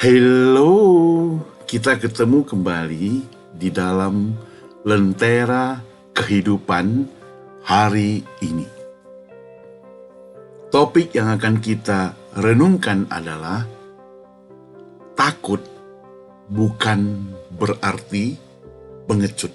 Hello, kita ketemu kembali di dalam Lentera Kehidupan hari ini. Topik yang akan kita renungkan adalah takut bukan berarti pengecut.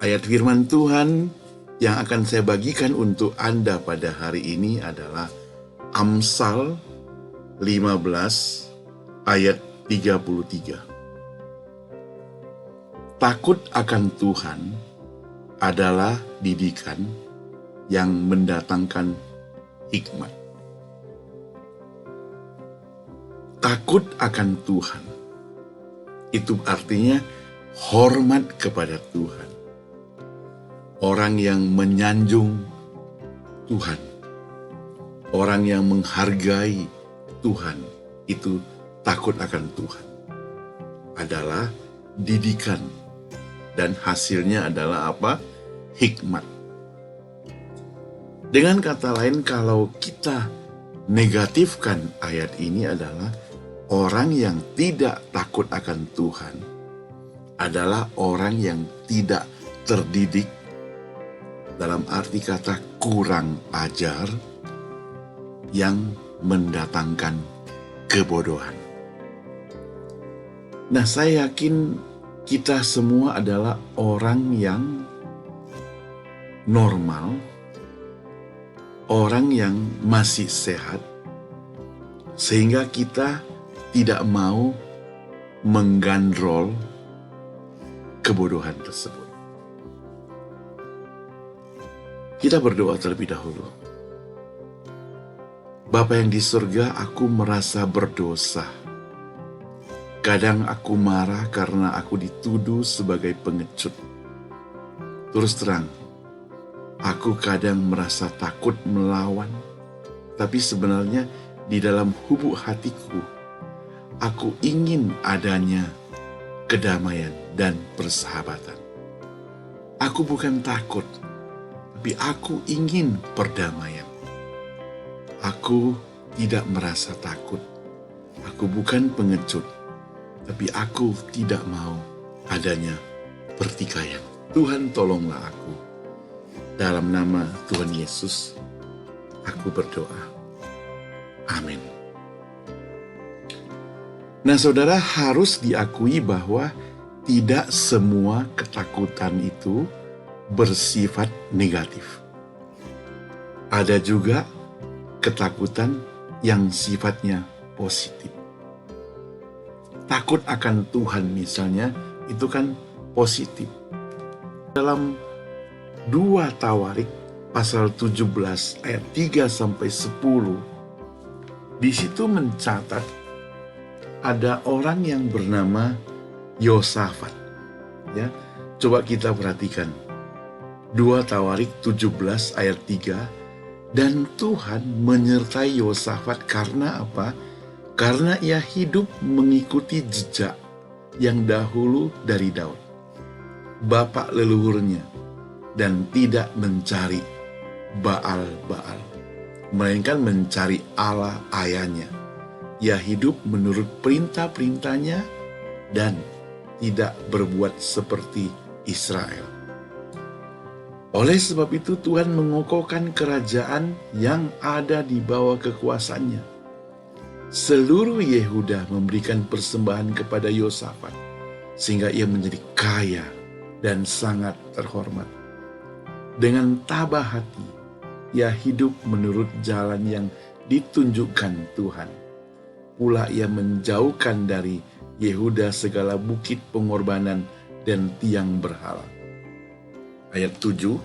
Ayat firman Tuhan yang akan saya bagikan untuk Anda pada hari ini adalah Amsal 15 ayat 33. Takut akan Tuhan adalah didikan yang mendatangkan hikmat. Takut akan Tuhan itu artinya hormat kepada Tuhan. Orang yang menyanjung Tuhan, orang yang menghargai Tuhan, itu takut akan Tuhan. Adalah didikan, dan hasilnya adalah apa? Hikmat. Dengan kata lain, kalau kita negatifkan ayat ini adalah orang yang tidak takut akan Tuhan adalah orang yang tidak terdidik, dalam arti kata kurang ajar, yang mendatangkan kebodohan. Nah, saya yakin kita semua adalah orang yang normal, orang yang masih sehat, sehingga kita tidak mau menggandrol kebodohan tersebut. Kita berdoa terlebih dahulu. Bapa yang di surga, aku merasa berdosa. Kadang aku marah karena aku dituduh sebagai pengecut. Terus terang, aku kadang merasa takut melawan, tapi sebenarnya di dalam lubuk hatiku, aku ingin adanya kedamaian dan persahabatan. Aku bukan takut, tapi aku ingin perdamaian. Aku tidak merasa takut. Aku bukan pengecut, tapi aku tidak mau adanya pertikaian. Tuhan, tolonglah aku. Dalam nama Tuhan Yesus, aku berdoa. Amin. Nah, saudara, harus diakui bahwa tidak semua ketakutan itu bersifat negatif. Ada juga ketakutan yang sifatnya positif. Takut akan Tuhan misalnya, itu kan positif. Dalam 2 Tawarik pasal 17 ayat 3-10, di situ mencatat ada orang yang bernama Yosafat. Ya, coba kita perhatikan. 2 Tawarik 17 ayat 3, dan Tuhan menyertai Yosafat karena apa? Karena ia hidup mengikuti jejak yang dahulu dari Daud, bapak leluhurnya, dan tidak mencari Baal-Baal, melainkan mencari Allah ayahnya. Ia hidup menurut perintah-perintahnya dan tidak berbuat seperti Israel. Oleh sebab itu Tuhan mengokohkan kerajaan yang ada di bawah kekuasaannya. Seluruh Yehuda memberikan persembahan kepada Yosafat, sehingga ia menjadi kaya dan sangat terhormat. Dengan tabah hati, ia hidup menurut jalan yang ditunjukkan Tuhan. Pula ia menjauhkan dari Yehuda segala bukit pengorbanan dan tiang berhala. Ayat 7,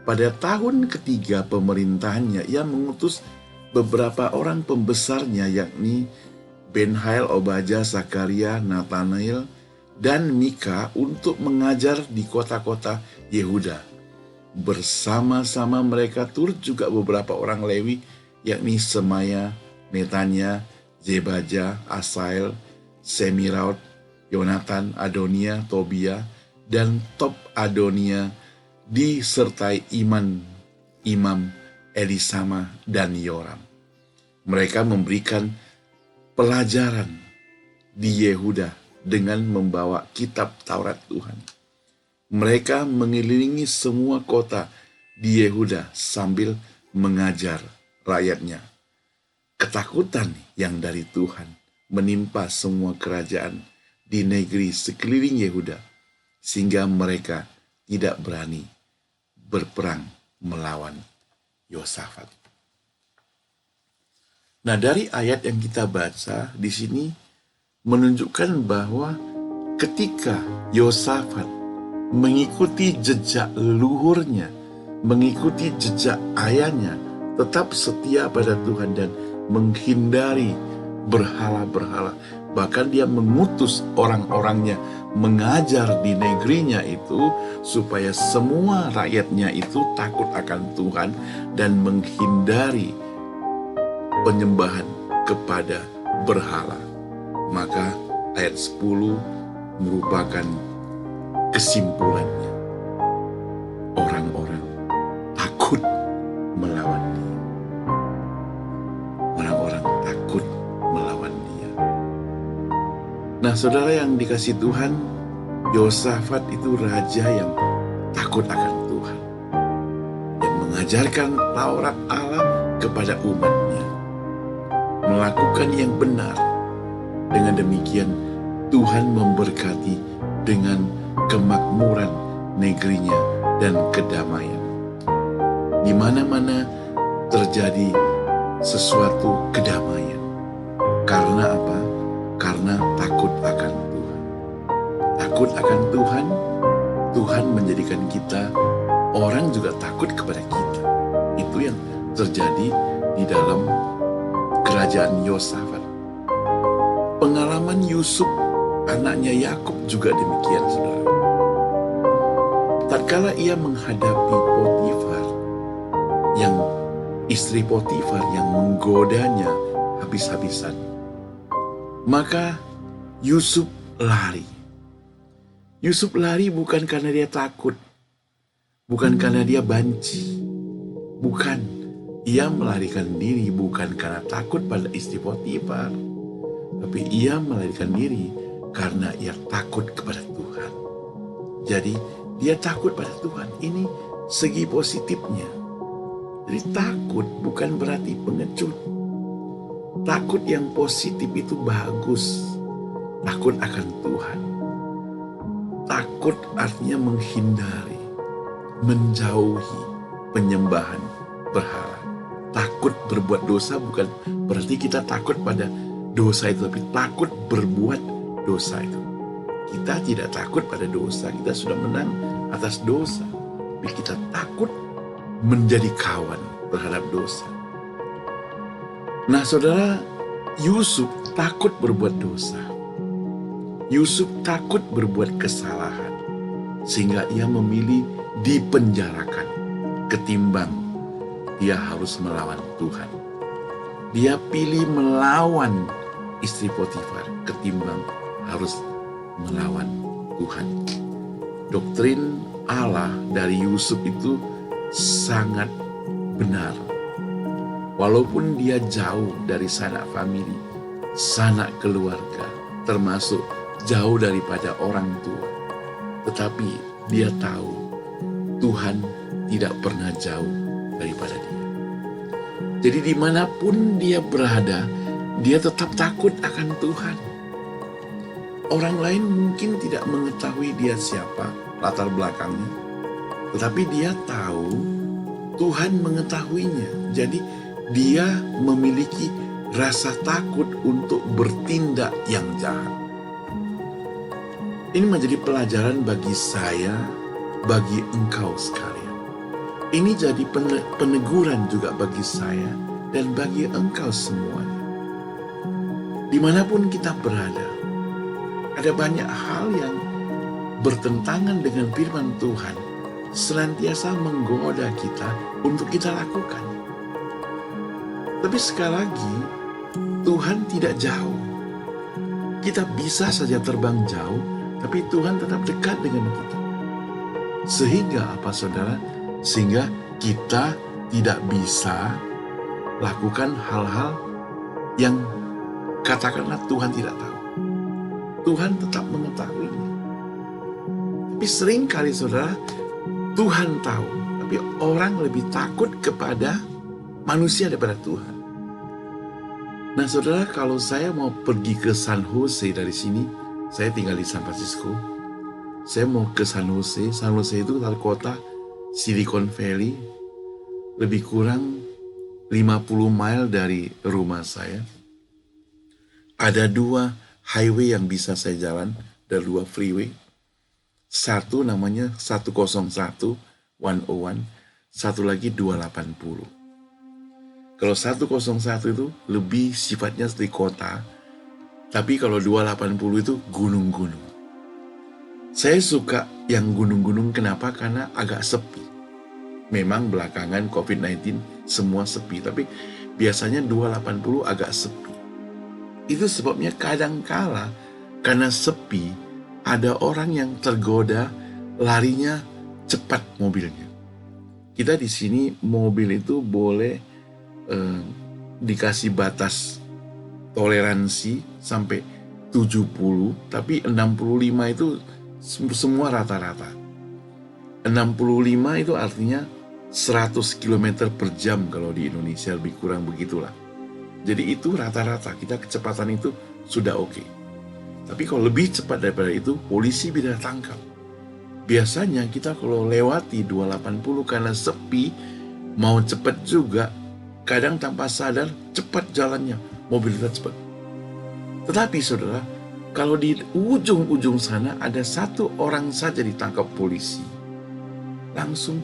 pada tahun ketiga pemerintahannya, ia mengutus beberapa orang pembesarnya, yakni Benhail, Obadya, Zakaria, Nathanael, dan Mika, untuk mengajar di kota-kota Yehuda. Bersama-sama mereka turut juga beberapa orang Lewi, yakni Semaya, Netanya, Zebaja, Asael, Semiraut, Yonatan, Adonia, Tobia, dan Top Adonia, disertai Imam Elisama dan Yoram. Mereka memberikan pelajaran di Yehuda dengan membawa kitab Taurat Tuhan. Mereka mengelilingi semua kota di Yehuda sambil mengajar rakyatnya. Ketakutan yang dari Tuhan menimpa semua kerajaan di negeri sekeliling Yehuda, sehingga mereka tidak berani berperang melawan Yosafat. Nah, dari ayat yang kita baca di sini menunjukkan bahwa ketika Yosafat mengikuti jejak leluhurnya, mengikuti jejak ayahnya, tetap setia pada Tuhan dan menghindari berhala-berhala. Bahkan dia mengutus orang-orangnya mengajar di negerinya itu supaya semua rakyatnya itu takut akan Tuhan dan menghindari penyembahan kepada berhala. Maka ayat 10 merupakan kesimpulannya. Orang-orang takut melawan dia. Orang-orang takut melawan dia. Nah, saudara yang dikasihi Tuhan, Yosafat itu raja yang takut akan Tuhan, yang mengajarkan Taurat Allah kepada umatnya, melakukan yang benar. Dengan demikian Tuhan memberkati dengan kemakmuran negerinya dan kedamaian. Di mana-mana terjadi sesuatu kedamaian. Karena apa? Karena takut akan Tuhan. Takut akan Tuhan, Tuhan menjadikan kita, orang juga takut kepada kita. Itu yang terjadi di dalam kerajaan Yosafat. Pengalaman Yusuf, anaknya Yakub juga demikian, saudara. Tatkala ia menghadapi Potifar, yang istri Potifar yang menggodanya habis-habisan, maka Yusuf lari. Yusuf lari bukan karena dia takut, bukan karena dia banci, bukan. Ia melarikan diri bukan karena takut pada istri Potifar, tapi ia melarikan diri karena ia takut kepada Tuhan. Jadi dia takut pada Tuhan. Ini segi positifnya. Jadi takut bukan berarti pengecut. Takut yang positif itu bagus. Takut akan Tuhan. Takut artinya menghindari, menjauhi penyembahan berhala. Takut berbuat dosa bukan berarti kita takut pada dosa itu, tapi takut berbuat dosa itu. Kita tidak takut pada dosa, kita sudah menang atas dosa. Tapi kita takut menjadi kawan terhadap dosa. Nah, saudara, Yusuf takut berbuat dosa. Yusuf takut berbuat kesalahan, sehingga ia memilih dipenjarakan ketimbang dia harus melawan Tuhan. Dia pilih melawan istri Potifar ketimbang harus melawan Tuhan. Doktrin Allah dari Yusuf itu sangat benar. Walaupun dia jauh dari sanak famili, sanak keluarga, termasuk jauh daripada orang tua, tetapi dia tahu Tuhan tidak pernah jauh daripada dia. Jadi dimanapun dia berada, dia tetap takut akan Tuhan. Orang lain mungkin tidak mengetahui dia siapa, latar belakangnya, tetapi dia tahu Tuhan mengetahuinya. Jadi dia memiliki rasa takut untuk bertindak yang jahat. Ini menjadi pelajaran bagi saya, bagi engkau sekalian. Ini jadi peneguran juga bagi saya dan bagi engkau semuanya. Dimanapun kita berada, ada banyak hal yang bertentangan dengan firman Tuhan, senantiasa menggoda kita untuk kita lakukan. Tapi sekali lagi, Tuhan tidak jauh. Kita bisa saja terbang jauh, tapi Tuhan tetap dekat dengan kita. Sehingga apa, saudara? Sehingga kita tidak bisa lakukan hal-hal yang katakanlah Tuhan tidak tahu. Tuhan tetap mengetahuinya. Tapi seringkali saudara, Tuhan tahu, tapi orang lebih takut kepada manusia daripada Tuhan. Nah saudara, kalau saya mau pergi ke San Jose dari sini, saya tinggal di San Francisco, saya mau ke San Jose. San Jose itu kota Silicon Valley, lebih kurang 50 mile dari rumah saya. Ada 2 highway yang bisa saya jalan, ada 2 freeway. Satu namanya 101, 101, satu lagi 280. Kalau 101 itu lebih sifatnya seperti kota, tapi kalau 280 itu gunung-gunung. Saya suka yang gunung-gunung, kenapa? Karena agak sepi. Memang belakangan COVID-19 semua sepi, tapi biasanya 280 agak sepi. Itu sebabnya kadangkala karena sepi, ada orang yang tergoda larinya cepat mobilnya. Kita di sini mobil itu boleh dikasih batas toleransi sampai 70, tapi 65 itu semua rata-rata. 65 itu artinya 100 km per jam kalau di Indonesia, lebih kurang begitulah. Jadi itu rata-rata, kita kecepatan itu sudah oke. Tapi kalau lebih cepat daripada itu, polisi bisa tangkap. Biasanya kita kalau lewati 280 karena sepi, mau cepat juga, kadang tanpa sadar cepat jalannya, mobil kita cepat. Tetapi saudara, kalau di ujung-ujung sana ada 1 orang saja ditangkap polisi, langsung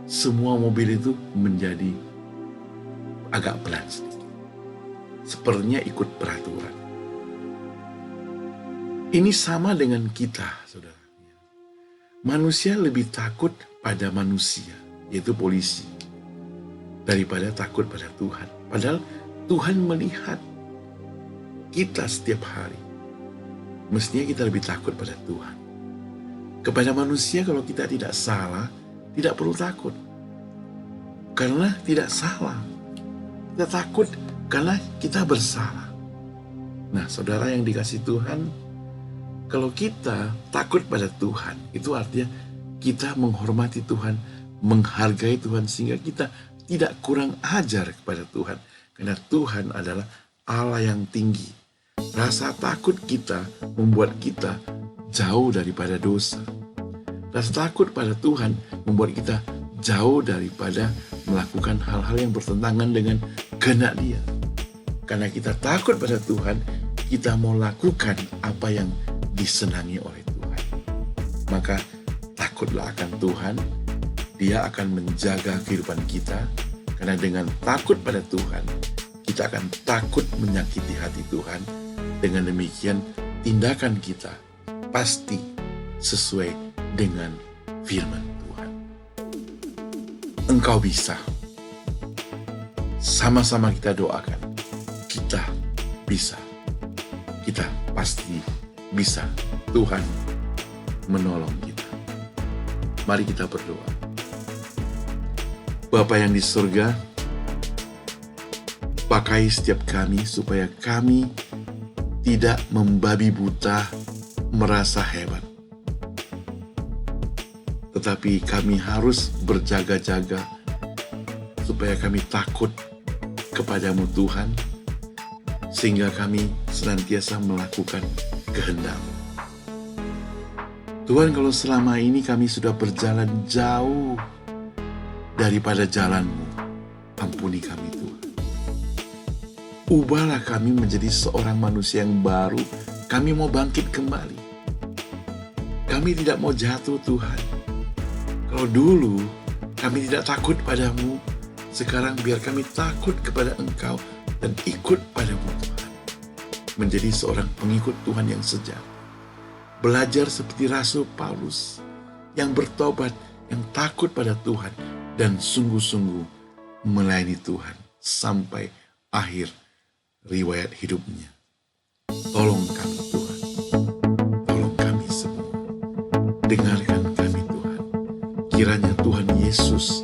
semua mobil itu menjadi agak pelan sedikit. Sepertinya ikut peraturan. Ini sama dengan kita, saudara. Manusia lebih takut pada manusia, yaitu polisi, daripada takut pada Tuhan. Padahal Tuhan melihat kita setiap hari. Mestinya kita lebih takut pada Tuhan. Kepada manusia kalau kita tidak salah, tidak perlu takut. Karena tidak salah. Kita takut karena kita bersalah. Nah, saudara yang dikasih Tuhan, kalau kita takut pada Tuhan, itu artinya kita menghormati Tuhan, menghargai Tuhan, sehingga kita tidak kurang ajar kepada Tuhan. Karena Tuhan adalah Allah yang tinggi. Rasa takut kita membuat kita jauh daripada dosa. Rasa takut pada Tuhan membuat kita jauh daripada melakukan hal-hal yang bertentangan dengan kehendak Dia. Karena kita takut pada Tuhan, kita mau lakukan apa yang disenangi oleh Tuhan. Maka takutlah akan Tuhan, Dia akan menjaga kehidupan kita. Karena dengan takut pada Tuhan, kita akan takut menyakiti hati Tuhan. Dengan demikian, tindakan kita pasti sesuai dengan firman Tuhan. Engkau bisa. Sama-sama kita doakan. Kita bisa. Kita pasti bisa. Tuhan menolong kita. Mari kita berdoa. Bapa yang di surga, pakai setiap kami supaya kami tidak membabi buta merasa hebat. Tetapi kami harus berjaga-jaga supaya kami takut kepadamu Tuhan, sehingga kami senantiasa melakukan kehendak-Mu. Tuhan, kalau selama ini kami sudah berjalan jauh daripada jalan-Mu, ampuni kami Tuhan. Ubahlah kami menjadi seorang manusia yang baru. Kami mau bangkit kembali. Kami tidak mau jatuh Tuhan. Kalau dulu kami tidak takut padamu, sekarang biar kami takut kepada Engkau dan ikut padamu Tuhan. Menjadi seorang pengikut Tuhan yang sejati. Belajar seperti Rasul Paulus yang bertobat, yang takut pada Tuhan dan sungguh-sungguh melayani Tuhan sampai akhir riwayat hidupnya. Tolong kami Tuhan. Tolong kami semua. Dengarkan kami Tuhan. Kiranya Tuhan Yesus